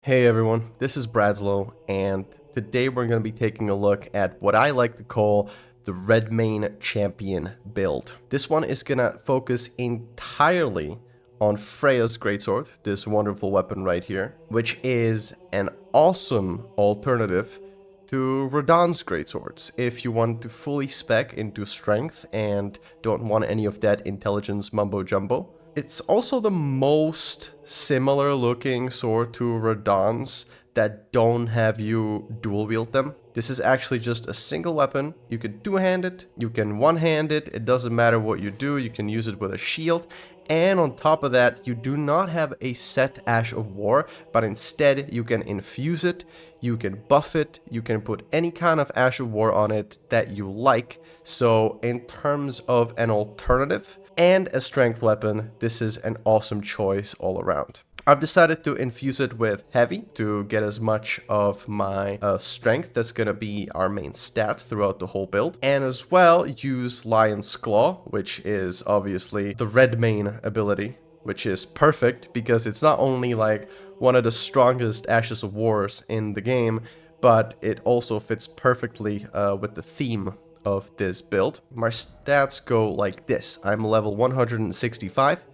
Hey everyone, this is Bradslow, and today we're going to be taking a look at what I like to call the Redmane champion build. This one is going to focus entirely on Freya's Greatsword, this wonderful weapon right here, which is an awesome alternative to Radahn's Greatswords if you want to fully spec into strength and don't want any of that intelligence mumbo jumbo. It's also the most similar looking sword to Radahn's that don't have you dual wield them. This is actually just a single weapon. You can two-hand it, you can one-hand it, it doesn't matter what you do, you can use it with a shield. And on top of that, you do not have a set Ash of War, but instead you can infuse it, you can buff it, you can put any kind of Ash of War on it that you like. So in terms of an alternative and a strength weapon, this is an awesome choice all around. I've decided to infuse it with heavy to get as much of my strength. That's going to be our main stat throughout the whole build. And as well use Lion's Claw, which is obviously the Redmane ability, which is perfect because it's not only like one of the strongest Ashes of Wars in the game, but it also fits perfectly with the theme of this build. My stats go like this. I'm level 165.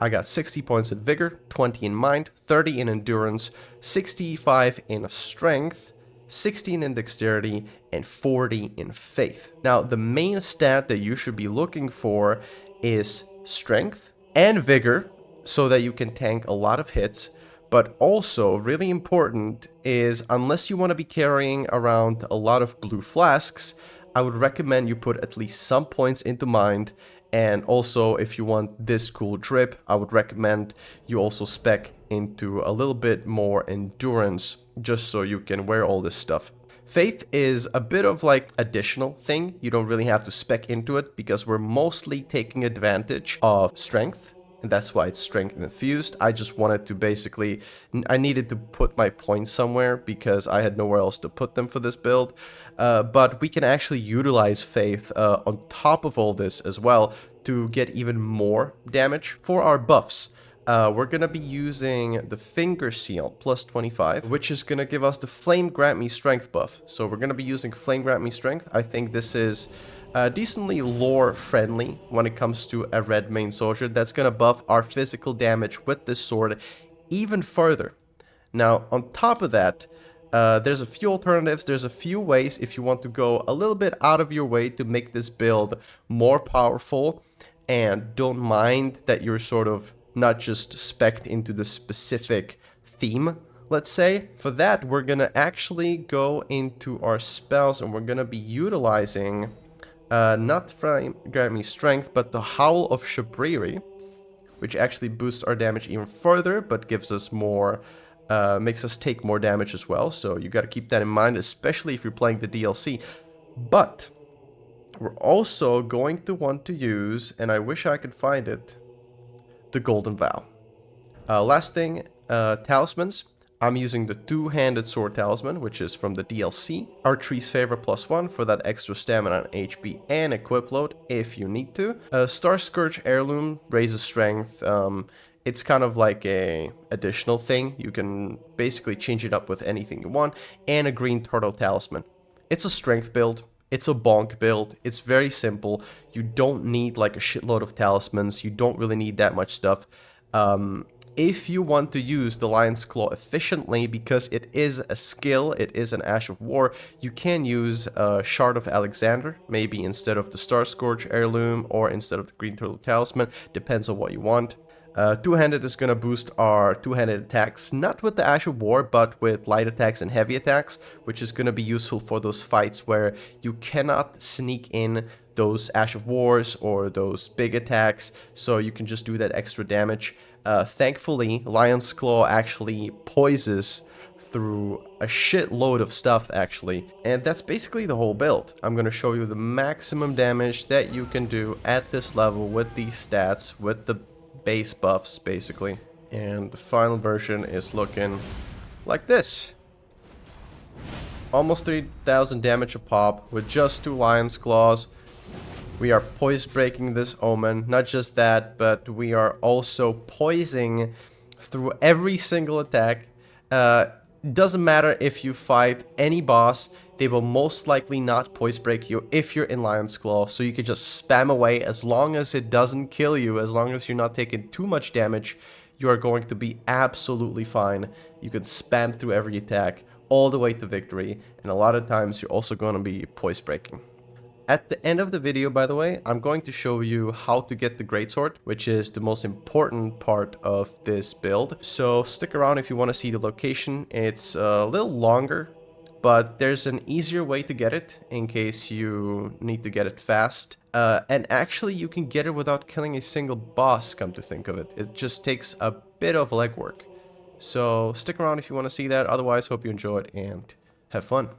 I got 60 points in vigor, 20 in mind, 30 in endurance, 65 in strength, 16 in dexterity, and 40 in faith. Now, the main stat that you should be looking for is strength and vigor so that you can tank a lot of hits. But also, really important is, unless you want to be carrying around a lot of blue flasks, I would recommend you put at least some points into mind. And also, if you want this cool drip, I would recommend you also spec into a little bit more endurance, just so you can wear all this stuff. Faith is a bit of like additional thing. You don't really have to spec into it because we're mostly taking advantage of strength. And that's why it's strength infused. I just wanted to basically, I needed to put my points somewhere because I had nowhere else to put them for this build. But we can actually utilize Faith on top of all this as well to get even more damage. For our buffs, we're going to be using the Finger Seal plus 25, which is going to give us the Flame Grant Me Strength buff. So we're going to be using Flame Grant Me Strength. I think this is decently lore friendly when it comes to a Redmane soldier. That's going to buff our physical damage with this sword even further. Now, on top of that, there's a few alternatives. There's a few ways if you want to go a little bit out of your way to make this build more powerful and don't mind that you're sort of not just spec'd into the specific theme, let's say. For that, we're going to actually go into our spells and we're going to be utilizing not Flame Grant Me Strength, but the Howl of Shabriri, which actually boosts our damage even further, but gives us more, makes us take more damage as well. So you got to keep that in mind, especially if you're playing the DLC. But we're also going to want to use, and I wish I could find it, the Golden Vow. Last thing, talismans. I'm using the two-handed sword talisman, which is from the DLC. Erdtree's Favor +1 for that extra stamina and HP and equip load if you need to. Star Scourge Heirloom raises strength. It's kind of like a additional thing. You can basically change it up with anything you want. And a Green Turtle Talisman. It's a strength build. It's a bonk build. It's very simple. You don't need like a shitload of talismans. You don't really need that much stuff. If you want to use the Lion's Claw efficiently, because it is a skill, it is an Ash of War, you can use Shard of Alexander, maybe instead of the Star Scourge Heirloom or instead of the Green Turtle Talisman, depends on what you want. Two-handed is going to boost our two-handed attacks, not with the Ash of War, but with light attacks and heavy attacks, which is going to be useful for those fights where you cannot sneak in those Ash of Wars or those big attacks, so you can just do that extra damage. Thankfully, Lion's Claw actually poises through a shitload of stuff, actually. And that's basically the whole build. I'm going to show you the maximum damage that you can do at this level with these stats, with the base buffs, basically. And the final version is looking like this. Almost 3,000 damage a pop with just 2 Lion's Claws. We are poise breaking this omen. Not just that, but we are also poising through every single attack. Doesn't matter if you fight any boss, they will most likely not poise break you if you're in Lion's Claw, so you can just spam away as long as it doesn't kill you, as long as you're not taking too much damage, you are going to be absolutely fine. You can spam through every attack all the way to victory, and a lot of times you're also going to be poise breaking. At the end of the video, by the way, I'm going to show you how to get the greatsword, which is the most important part of this build. So stick around if you want to see the location. It's a little longer, but there's an easier way to get it in case you need to get it fast. And actually you can get it without killing a single boss, come to think of it. It just takes a bit of legwork. So stick around if you want to see that. Otherwise, hope you enjoyed and have fun.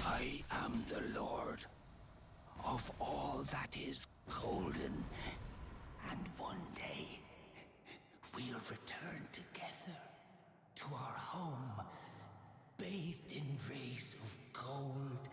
I am the Lord of all that is golden, and one day we'll return together to our home, bathed in rays of gold.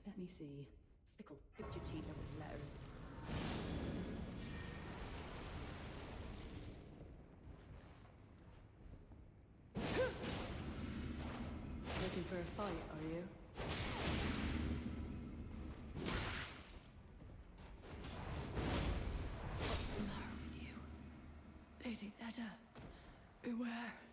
Let me see. Fickle fidgety little letters. Looking for a fight, are you? What's the matter with you? Lady Edda, beware.